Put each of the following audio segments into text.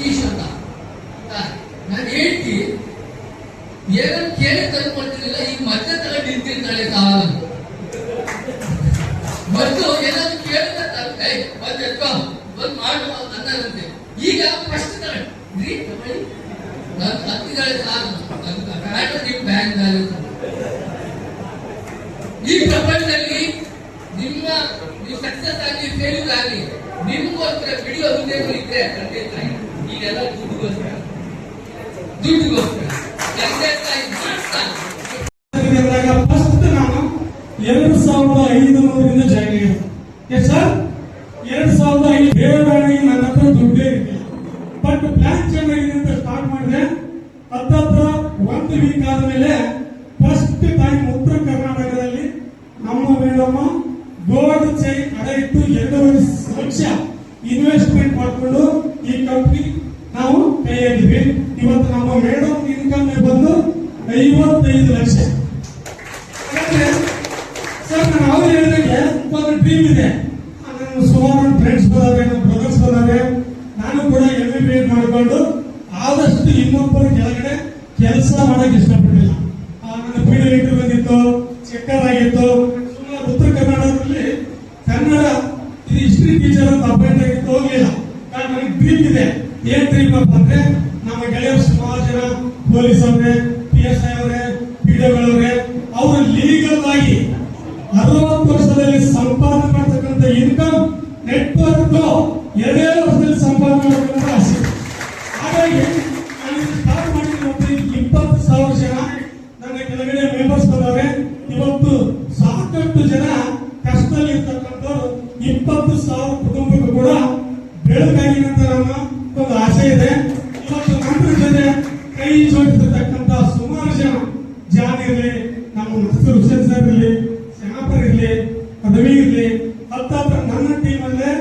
ಸತೀಶ್ ಅಂತ. ನಾನು ಹೇಳ್ತಿ ಏನೋ ಕೇಳಿ ತಂದ್ಕೊಳ್ತಿರ್ಲಿಲ್ಲ, ಈಗ ಮತ್ತೆ ತಲೆ ನಿಂತಿರ್ತಾಳೆ ಸಾಲ ಮತ್ತು ಏನಾದ್ರು ಕೇಳಿದ್ರೆ ಬಂದ್ ಮಾಡುವ ಅನ್ನದಂತೆ. ಈಗ ಫಸ್ಟ್ ತಗೊಳ್ಳಿ ಹತ್ತಿದ್ದಾಳೆ ಸಾಲ ನೀವು ಬ್ಯಾಂಕ್ ಬ್ಯಾಲೆನ್ಸ್. ಈ ಪ್ರಪಂಚದಲ್ಲಿ ನೀವು ಸಕ್ಸಸ್ ಆಗಿ ಫೇಲ್ಯೂರ್ ಆಗಲಿ ನಿಮ್ಗೋಸ್ಕರ ವಿಡಿಯೋ ಹುದ್ದೆಗಳು ಇದ್ರೆ ಖಂಡಿತ ಈಗೆಲ್ಲ ದುಡ್ಡುಗೋಸ್ಕರ ಫಸ್ಟ್ ನಾನು 2500 ಜಾಯಿನ್ ಆಗಿದೆ ಸರ್. 2005 ಬೇರೆ ನನ್ನ ಹತ್ರ ದುಡ್ಡೇ ಇರಲಿಲ್ಲ. ಬಟ್ ಪ್ಲಾನ್ ಚೆನ್ನಾಗಿದೆ ಅಂತ ಸ್ಟಾರ್ಟ್ ಮಾಡಿದೆ. ಹತ್ತತ್ರ 1 ವೀಕ್ ಆದ್ಮೇಲೆ ಫಸ್ಟ್ ಟೈಮ್ ಉತ್ತರ ಕರ್ನಾಟಕದಲ್ಲಿ ನಮ್ಮ ಮೇಡಮ್ಮ ಗೋಲ್ಡ್ ಚೈನ್ ಅಡ ಇಟ್ಟು 2.5 ಲಕ್ಷ ಇನ್ವೆಸ್ಟ್ಮೆಂಟ್ ಮಾಡಿಕೊಂಡು ಈ ಕಂಪ್ನಿ ನಾವು ಕೈಯಾಗಿದ್ವಿ. ಇವತ್ತು ನಮ್ಮ ಮೇಡಮ್ ಇನ್ಕಮ್ ಬಂದು 55 ಲಕ್ಷ. ಸರ್ ನಾನು ಅವ್ರು ಹೇಳಿದಂಗೆ ಒಂದು ಡ್ರೀಮ್ ಇದೆ. ನನ್ನ ಸುಮಾರು ಫ್ರೆಂಡ್ಸ್ ಬಂದವ್ರೆ, ನಮ್ಮ ಬ್ರದರ್ಸ್ ಬಂದವ್ರೆ. ನಾನು ಕೂಡ MBA ಮಾಡಿಕೊಂಡು ಆದಷ್ಟು ಇನ್ನೊಬ್ಬರ ಕೆಳಗಡೆ ಕೆಲಸ ಮಾಡಕ್ ಇಷ್ಟಪಟ್ಟಿಲ್ಲ. ನನ್ನ ಪೀಡಿಯೋ ಇಂಟರ್ವ್ಯೂ ಬಂದಿತ್ತು, ಚೆಕ್ಕರ್ ಆಗಿತ್ತು. ಸುಮಾರು ಉತ್ತರ ಕರ್ನಾಟಕದಲ್ಲಿ ಕನ್ನಡ ಇದು ಹಿಸ್ಟ್ರಿ ಟೀಚರ್ ಅಂತ ಅಪಾಯಿಂಟ್ ಆಗಿತ್ತು, ಹೋಗ್ಲಿಲ್ಲ. ನನಗೆ ಡ್ರೀಮ್ ಇದೆ. ಏನ್ ಡ್ರೀಮ್ ಅಂತ ಅಂದ್ರೆ ನಮ್ಮ ಗೆಳೆಯರು ಸುಮಾರು ಜನ ಪೊಲೀಸ್ ಅವರೇ, PSI ಅವರೇ, PDOಗಳವ್ರೆ, ಅವರು ಲೀಗಲ್ ಆಗಿ 60 ವರ್ಷದಲ್ಲಿ ಸಂಪಾದನೆ ಮಾಡತಕ್ಕಂಥ ಇನ್ಕಮ್ ನೆಟ್ವರ್ಕ್ 2 ವರ್ಷದಲ್ಲಿ ಸಂಪಾದನೆ ಮಾಡತಕ್ಕಂಥ ಆಸೆ. ಹಾಗಾಗಿ ನಾನು ಸ್ಟಾರ್ಟ್ ಮಾಡಿದ್ರೆ 20,000 ಜನ ನನ್ನ ಕೆಳಗಡೆ ಮೆಂಬರ್ಸ್ ಬಂದವ್ರೆ. ಇವತ್ತು ಸಾಕಷ್ಟು ಜನ ಕಷ್ಟದಲ್ಲಿ ಇರ್ತಕ್ಕಂಥವ್ರು 20,000 ಕುಟುಂಬಕ್ಕೂ ಕೂಡ ಬೆಳಕಾಗಿನಂತ ನಮ್ಮ ಒಂದು ಆಸೆ ಇದೆ. ಇವತ್ತು ನಮ್ಮ ಜೊತೆ ಕೈ ಜೋಡಿಸತಕ್ಕಂಥ ಸುಮಾರು ಜನ ಜಾನ್ ಇರಲಿ, ನಮ್ಮ ನಸೀರ್ ಹುಸೇನ್ ಸರ್ ಇರಲಿ, ಸೇನಾಪರ್ ಇರಲಿ, ಪದವಿ ಇರಲಿ, ಹತ್ತತ್ರ ನನ್ನ ಟೀಮ್ ಅಲ್ಲೇ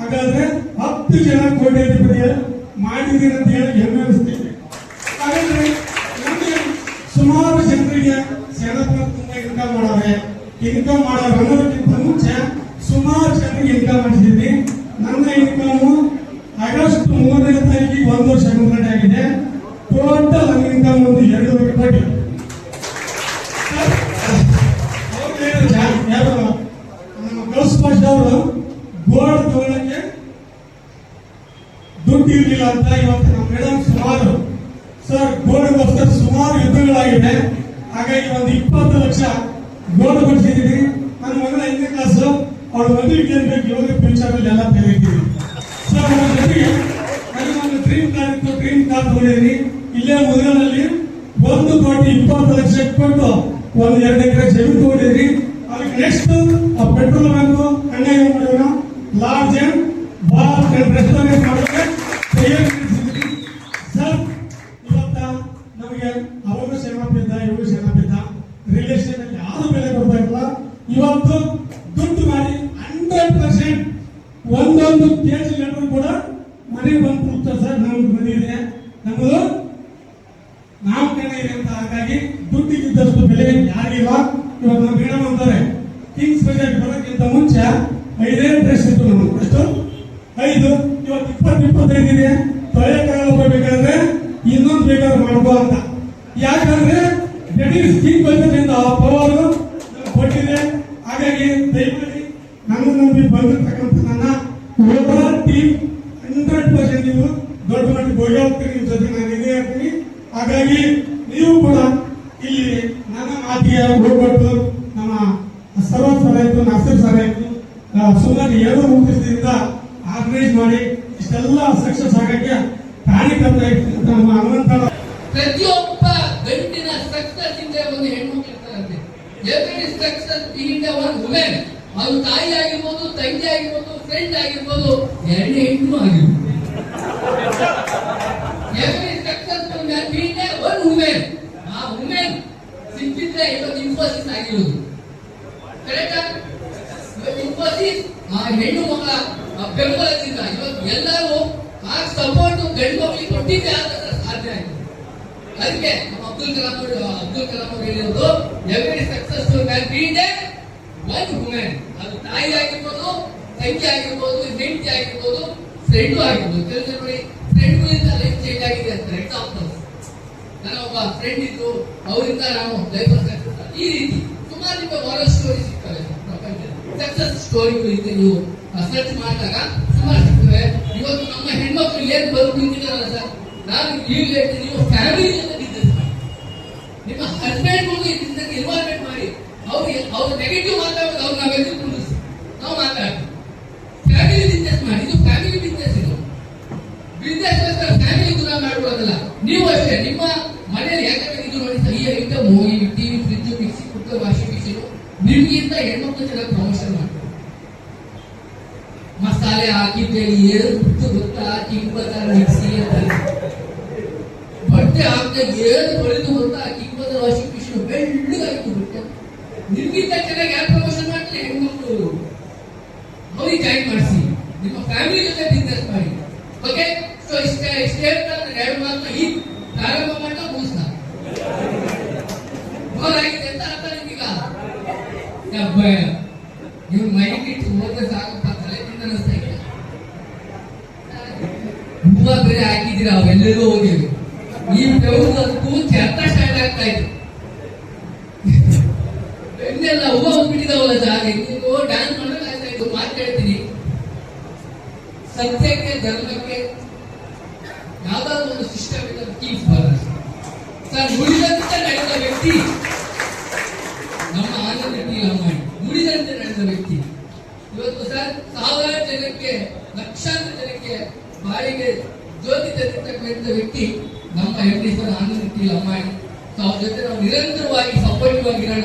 ಹಾಗಾದ್ರೆ 10 ಜನ ಕೋಟ್ಯಾಧಿಪತಿ ಮಾಡಿದೀನಿ ಅಂತ ಹೇಳಿ ಹೆಮ್ಮೆ ಅನಿಸ್ತೀವಿ. ಹಾಗಾದ್ರೆ ನಮಗೆ ಸುಮಾರು ಜನರಿಗೆ ಸೇನಾಪುರ ತುಂಬಾ ಇನ್ಕಮ್ ಮಾಡೋರೆ, ಇನ್ಕಮ್ ಮಾಡೋರು ಅನ್ನೋದಕ್ಕಿಂತ ಮುಂಚೆ ಸುಮಾರು ಜನರಿಗೆ ಇನ್ಕಮ್ ಮಾಡಿಸಿದ್ದೀನಿ. ನನ್ನ ಇನ್ಕಮ್ ಆಗಸ್ಟ್ 3ನೇ ತಾರೀಕಿಗೆ 1 ವರ್ಷ ಕಂಪ್ಲೀಟ್ ಆಗಿದೆ. ಟೋಟಲ್ ನನ್ನ ಇನ್ಕಮ್ ಒಂದು 2 ಕೋಟಿ. ನಮ್ಮ ಗೌಸ್ ಪಾಷಾ ಅವರು ಗೋಲ್ಡ್ ತಗೊಳ್ಳಕ್ಕೆ ದುಡ್ಡು ಇರಲಿಲ್ಲ ಅಂತ ಇವತ್ತು ನಮ್ಮ ಮೇಡಮ್ ಸುಮಾರು ಸರ್ ಗೋಲ್ಡ್ಗೋಸ್ಕರ ಸುಮಾರು ಯುದ್ಧಗಳಾಗಿದೆ. ಹಾಗಾಗಿ ಒಂದು 20 ಲಕ್ಷ ಗೋಲ್ಡ್ ಕೊಡ್ಸಿದ್ದೀನಿ. ನನ್ನ ಮಗಳ 5ನೇ ಕ್ಲಾಸ್, ಅವಳ ಮದುವೆಗೆ ಏನ್ ಬೇಕು ಇವಾಗ ಫ್ಯೂಚರ್ ಅಲ್ಲಿ ಎಲ್ಲ ತೆಗೆದಿದ್ದೀನಿ ಸರ್. ಅವರ ಜೊತೆಗೆ ನನಗೆ ಒಂದು ಡ್ರೀಮ್ ಕಾರ್ ಇತ್ತು, ಡ್ರೀಮ್ ಕಾರ್ ತಗೊಂಡಿದ್ದೀನಿ. ಇಲ್ಲೇ ಮುದಗನಲ್ಲಿ 1,20 ಲಕ್ಷ ಕೊಟ್ಟು ಒಂದು 2 ಎಕರೆ ಜಮೀನು ತಗೊಂಡಿದ್ದೀನಿ. ಅದಕ್ಕೆ ನೆಕ್ಸ್ಟ್ ಪೆಟ್ರೋಲ್ ಬ್ಯಾಂಕ್ ಅಣ್ಣಯ್ಯ ಮಾಡೋಣ, ಲಾಡ್ಜ್ ಬಾರ್ ರೆಸ್ಟೋರೆಂಟ್ ಮಾಡೋಕೆ ತಯಾರಿ ನಡೆಸಿದ್ದೀನಿ ಸರ್. ಇವತ್ತ ನಮಗೆ ಅವಾಗ ಸೇನಾಪಿದ್ದ, ಇವಾಗ ಸೇನಾಪಿದ್ದ, ರಿಲೇಷನ್ ಅಲ್ಲಿ ಯಾರು ಬೆಲೆ ಕೊಡ್ತಾ ಇಲ್ಲ. ಇವತ್ತು ದುಡ್ಡು ಮಾಡಿ 100% ಒಂದೊಂದು ಕೆಜಿ ಲೆಟರ್ ಕೂಡ ಮನೆಗೆ ಬಂದು ಕೊಡ್ತಾರೆ ಸರ್. ನಮ್ದು ಮನೆ ಇದೆ, ನಮ್ಮದು ನಾವು ಕಡೆ ಇದೆ ಅಂತ. ಹಾಗಾಗಿ ದುಡ್ಡಿಗಿದ್ದಷ್ಟು ಬೆಲೆ ಯಾರಿಲ್ಲ. ಇವತ್ತು ನಮ್ಮ ಮೇಡಮ್ ಅಂತಾರೆ ಕಿಂಗ್ಸ್ ಬಜಾರ್ ಬರೋಕ್ಕಿಂತ ಮುಂಚೆ 5 ಡ್ರೆಸ್ ಇತ್ತು ನಮ್ಗೆ, ಅಷ್ಟು 5. ಇವತ್ತು 20-25 ಇದೆ. ತೊಳೆಯಕ್ಕಾಗಲ್ಲ ಹೋಗ್ಬೇಕಾದ್ರೆ ಇನ್ನೊಂದು ಬೇಕಾದ್ರೆ ಮಾಡ್ಕೋ ಅಂತ. ಯಾಕಂದ್ರೆ ಕಿಂಗ್ ಬಜಾರ್ನಿಂದ ಆ ಪವರ್ ಕೊಟ್ಟಿದೆ. ಹಾಗಾಗಿ ದಯಮಾಡಿ ನನ್ನ ನಂಬಿ ಬಂದಿರ್ತಕ್ಕಂಥ ನನ್ನ ಓವರ್ ಟೀಮ್ 100% ನೀವು ದೊಡ್ಡ ಮಟ್ಟಿಗೆ ಹೋಗಿ ಹೋಗ್ತೀರಿ. ನಿಮ್ಮ ಜೊತೆ ನಾನು ಇದೇ ಇರ್ತೀನಿ. ಹಾಗಾಗಿ ನೀವು ಕೂಡ ಇಲ್ಲಿ ನನ್ನ ಮಾತಿಗೆ ಹೋಗ್ಬಿಟ್ಟು ನಮ್ಮ ಸರ್ವತ್ ಸರ್ ಆಯ್ತು, ನಸೀರ್ ಸರ್ ಆಯ್ತು, ಸುಮಾರು 2 ಉದ್ದೇಶದಿಂದ ಆರ್ಗನೈಸ್ ಮಾಡಿ ಇಷ್ಟೆಲ್ಲ ಸಕ್ಸಸ್ ಆಗಕ್ಕೆ ಕಾರ್ಯಕರ್ತ ನಮ್ಮ ಹನುಮಂತ. ಪ್ರತಿಯೊಬ್ಬ ಗಂಡಿನ ಸಕ್ಸಸ್ ಹಿಂದೆ ಒಂದು ಹೆಣ್ಮಕ್ಳು ಇರ್ತಾರಂತೆ. ಎವ್ರಿ ಸಕ್ಸಸ್ ಹಿಂದೆ ಒಂದು ವುಮೆನ್, ಅದು ತಾಯಿ ಆಗಿರ್ಬೋದು, ತಂಗಿ ಆಗಿರ್ಬೋದು, ಫ್ರೆಂಡ್ ಆಗಿರ್ಬೋದು, 2 ಹೆಣ್ಣು ಆಗಿರ್ಬೋದು. ಎವ್ರಿ ಸಕ್ಸಸ್ಫುಲ್ ಮ್ಯಾನ್ ಹಿಂದೆ ಒಂದು ವುಮೆನ್. ಆ ವುಮೆನ್ ಸಿಕ್ಕಿದ್ರೆ ಇವತ್ತು ಇನ್ಫೋಸಿಸ್ ಆಗಿರೋದು ಕರೆಕ್ಟಾ? ಇನ್ಫೋಸಿಸ್ ಆ ಹೆಣ್ಣು ಮಕ್ಕಳ ಬೆಂಬಲದಿಂದ ಇವತ್ತು ಎಲ್ಲರೂ ಆ ಸಪೋರ್ಟ್ ಗಂಡು ಮಕ್ಕಳಿಗೆ ಕೊಟ್ಟಿದ್ದೆ ಸಾಧ್ಯ ಆಗಿದೆ. ಅದಕ್ಕೆ ನಮ್ಮ ಅಬ್ದುಲ್ ಕಲಾಂ ಅವರು ಹೇಳಿರೋದು ಎವ್ರಿ ಸಕ್ಸಸ್ಫುಲ್ ಮ್ಯಾನ್ ಹಿಂದೆ ಒಂದು ವುಮೆನ್. ಅದು ತಾಯಿ ಆಗಿರ್ಬೋದು, ತಂಗಿ ಆಗಿರ್ಬೋದು, ಹೆಂಡತಿ ಆಗಿರ್ಬೋದು, ಫ್ರೆಂಡು ಆಗಿರ್ಬೋದು. ನೋಡಿ ಫ್ರೆಂಡ್ ಫ್ರೆಂಡ್ ಇದ್ರು, ಅವರಿಂದ ನಾವು ಲೈಫ್ ಈ ರೀತಿ ಸುಮಾರು ನಿಮಗೆ ಮಾರಲ್ ಸ್ಟೋರಿ ಸಿಗ್ತವೆ ಪ್ರಪಂಚದಲ್ಲಿ. ಸಕ್ಸಸ್ ಸ್ಟೋರಿಗಳು ಇದೆ, ನೀವು ಸರ್ಚ್ ಮಾಡಿದಾಗ ಸುಮಾರು ಸಿಗ್ತವೆ. ಇವತ್ತು ನಮ್ಮ ಹೆಣ್ಮಕ್ಳು ಏನ್ ಬದುಕಿದ್ದಾರಲ್ಲ ಸರ್, ನಾನು ಈಗ ನೀವು ಫ್ಯಾಮಿಲಿ ಜೊತೆ ಬಿಸ್ನೆಸ್ ಮಾಡಿ, ನಿಮ್ಮ ಹಸ್ಬೆಂಡ್ ಈ ಬಿಸ್ನೆಸ್ ಇನ್ವಾಲ್ವ್ಮೆಂಟ್ ಮಾಡಿ, ಅವ್ರು ನೆಗೆಟಿವ್ ಮಾತಾಡೋದು ಅವ್ರು ನಾವೆಲ್ಲರೂ ಕುಂದಿಸಿ ನಾವು ಮಾತಾಡ್ತೀವಿ. ಫ್ಯಾಮಿಲಿ ಬಿಸ್ನೆಸ್ ಮಾಡಿ, ಇದು ಫ್ಯಾಮಿಲಿ ಬಿಸ್ನೆಸ್, ಇದು ಬಿಸ್ನೆಸ್ ಫ್ಯಾಮಿಲಿ ದೂರ ಮಾಡ್ಕೊಳ್ಳೋದಲ್ಲ. ನೀವು ಅಷ್ಟೇ ನಿಮ್ಮ ಮನೆಯಲ್ಲಿ, ಯಾಕಂದ್ರೆ ಇದು ನೋಡಿ ಸರ್, ಈ ಐಟಮ್ ಈ TV, fridge, mixie, cooker, washing machine ನಿಮ್ಗಿಂತ ಹೆಣ್ಮಕ್ಳು ಚೆನ್ನಾಗಿ ಪ್ರಮೋಷನ್ ಮಾಡ್ತಾರೆ. ಮಸಾಲೆ ಹಾಕಿದ್ದೇಳಿ ಏನು ಗೊತ್ತಾ, ಕಿಂಗ್ ಬಜಾರ್ ಮಿಕ್ಸಿ ಅಂತ ಬಟ್ಟೆ ಹಾಕ್ತಾ ಏನು ತೊಳೆದು ಗೊತ್ತಾ, ಕಿಂಗ್ ಬಜಾರ್ ವಾಷಿಂಗ್ ಮಿಷಿನ್ ಬೆಳ್ಳಗಾಯ್ತು ಬಟ್ಟೆ. ನಿಮ್ಗಿಂತ ಚೆನ್ನಾಗಿ ಯಾರು ಪ್ರಮೋಷನ್ ಮಾಡ್ತಾರೆ ಹೆಣ್ಮಕ್ಳು? ಅವ್ರಿಗೆ ಜಾಯಿನ್ ಮಾಡಿಸಿ, ನಿಮ್ಮ ಫ್ಯಾಮಿಲಿ ಜೊತೆ ಬಿಸ್ನೆಸ್ ಮಾಡಿ. ಓಕೆ, ಸೊ ಇಷ್ಟೇ ಎರಡು ಮಾತನ್ನ ಈಗ ಪ್ರಾರಂಭ ಮಾಡ್ತಾ ಮುಗಿಸ್ತಾ ಆಗಿದೆ ಅಂತ ಅರ್ಥ ನಿಮಗೀಗ. ನೀವು ಮೈಕ್ ಇಟ್ಟು ಹೋದ್ರೆ ಸಾಕಪ್ಪ, ತಲೆ ತಿಂದ ಅನಿಸ್ತಾ ಇಲ್ಲ. ಹೂವ ಬೇರೆ ಹಾಕಿದ್ದೀರಾ, ಅವೆಲ್ಲರೂ ಹೋಗಿವೆ. ಈ ಬೆವರು ಅದಕ್ಕೂ ಚೆತ್ತ ಸ್ಟಾರ್ಟ್ ಆಗ್ತಾ ಇದೆ. ಬೆನ್ನೆಲ್ಲ ಹೂವ ಹೋಗ್ಬಿಟ್ಟಿದಾವಲ್ಲ ಜಾಗ, ನೀವು ಡ್ಯಾನ್ಸ್ ಮಾಡೋಕೆ ಆಗ್ತಾ ಇತ್ತು. ಮಾತಾಡ್ತೀನಿ, ಸತ್ಯಕ್ಕೆ ಧರ್ಮಕ್ಕೆ ಯಾವ್ದಾದ್ರು ಒಂದು ಸಿಸ್ಟಮ್ ಇದೆ, ಕೀಪ್ ಬರಲ್ಲ ಸರ್. ನುಡಿದಂತೆ ನಡೆದ ವ್ಯಕ್ತಿ ನಮ್ಮ ಆನಂದ ರೆಡ್ಡಿ ಅಮ್ಮಾಯಿ, ನುಡಿದಂತೆ ನಡೆದ ವ್ಯಕ್ತಿ. ಇವತ್ತು ಸರ್ ಸಾವಿರಾರು ಜನಕ್ಕೆ, ಲಕ್ಷಾಂತರ ಜನಕ್ಕೆ ಬಾಯಿಗೆ ಜ್ಯೋತಿ ತರತಕ್ಕಂಥ ವ್ಯಕ್ತಿ ನಮ್ಮ ಎಂ.ಡಿ. ಸರ್ ಆನಂದ ರೆಡ್ಡಿ ಅಮ್ಮಾಯಿ. ಅವ್ರ ಜೊತೆ ನಾವು ನಿರಂತರವಾಗಿ ಸಪೋರ್ಟಿವ್ ಆಗಿರೋಣ.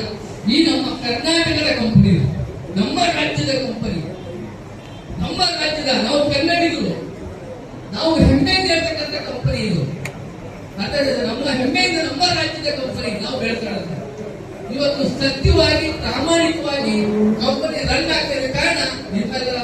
ಈ ನಮ್ಮ ಕರ್ನಾಟಕದ ಕಂಪನಿ, ನಮ್ಮ ರಾಜ್ಯದ ಕಂಪನಿ, ನಮ್ಮ ರಾಜ್ಯದ, ನಾವು ಕನ್ನಡಿಗರು, ನಾವು ಹೆಮ್ಮೆಯಿಂದ ಇರ್ತಕ್ಕಂಥ ಕಂಪನಿ ಇದು. ಅದರಿಂದ ನಮ್ಮ ಹೆಮ್ಮೆಯಿಂದ ನಮ್ಮ ರಾಜ್ಯದ ಕಂಪನಿ ನಾವು ಬೆಳೆಸ್ಕೊಳ್ಳೋದು. ಇವತ್ತು ಸತ್ಯವಾಗಿ ಪ್ರಾಮಾಣಿಕವಾಗಿ ಕಂಪನಿ ರನ್ ಆಗ್ತಿರೋ ಕಾರಣ ನಿಮ್ಮೆಲ್ಲರ